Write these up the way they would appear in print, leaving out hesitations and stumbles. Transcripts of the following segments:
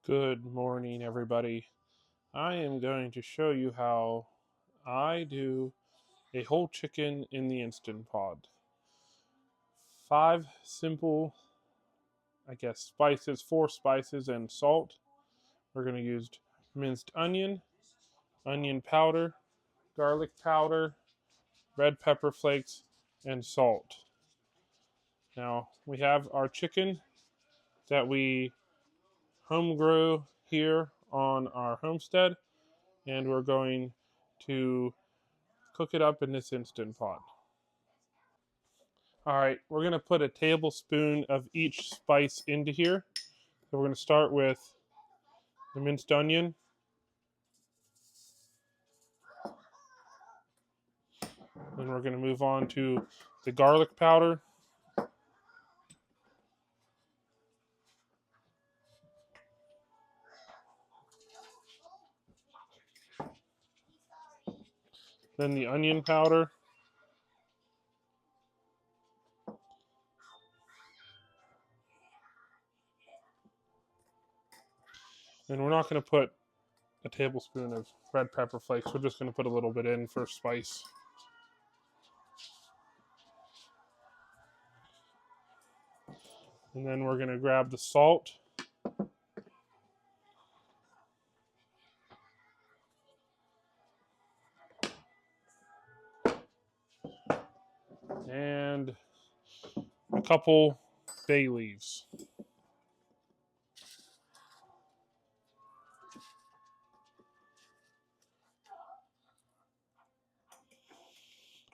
Good morning, everybody. I am going to show you how I do a whole chicken in the Instant Pot. 5 simple, spices, 4 spices and salt. We're going to use minced onion, onion powder, garlic powder, red pepper flakes, and salt. Now, we have our chicken that we home grew here on our homestead, and we're going to cook it up in this Instant Pot. All right, we're going to put a tablespoon of each spice into here. So we're going to start with the minced onion. Then we're going to move on to the garlic powder. Then the onion powder. And we're not going to put a tablespoon of red pepper flakes. We're just going to put a little bit in for spice. And then we're going to grab the salt. And a couple bay leaves.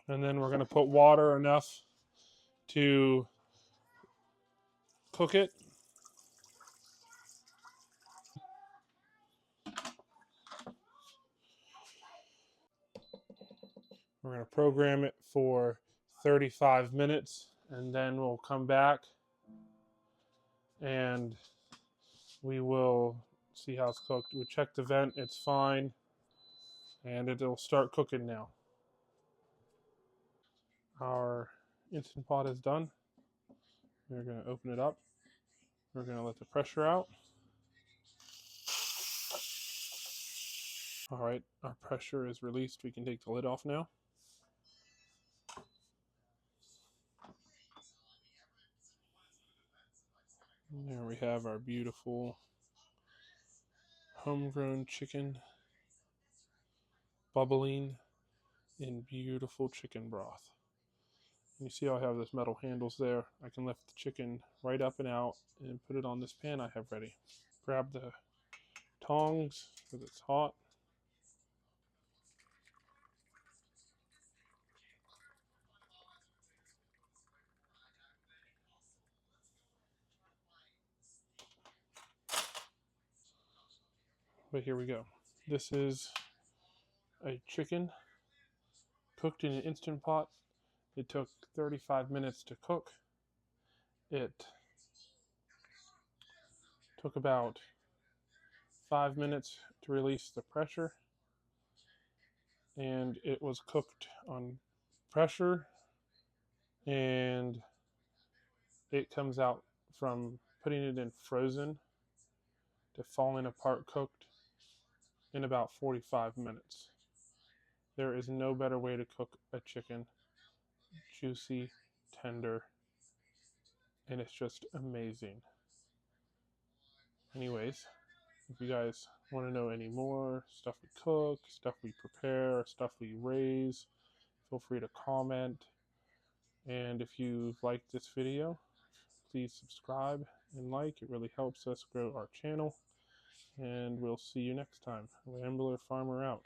And then we're going to put water enough to cook it. We're going to program it for 35 minutes, and then we'll come back and we will see how it's cooked. We check the vent, it's fine, and it'll start cooking now. Our Instant Pot is done. We're going to open it up. We're going to let the pressure out. All right, our pressure is released. We can take the lid off now. And there we have our beautiful homegrown chicken bubbling in beautiful chicken broth. And you see how I have those metal handles there. I can lift the chicken right up and out and put it on this pan I have ready. Grab the tongs because it's hot. But here we go. This is a chicken cooked in an Instant Pot. It took 35 minutes to cook. It took about 5 minutes to release the pressure. And it was cooked on pressure. And it comes out from putting it in frozen to falling apart cooked in about 45 minutes. There is no better way to cook a chicken. Juicy, tender, and it's just amazing. Anyways, if you guys want to know any more stuff we cook, stuff we prepare, stuff we raise, feel free to comment. And if you liked this video, please subscribe and like. It really helps us grow our channel. And we'll see you next time. Rambler Farmer out.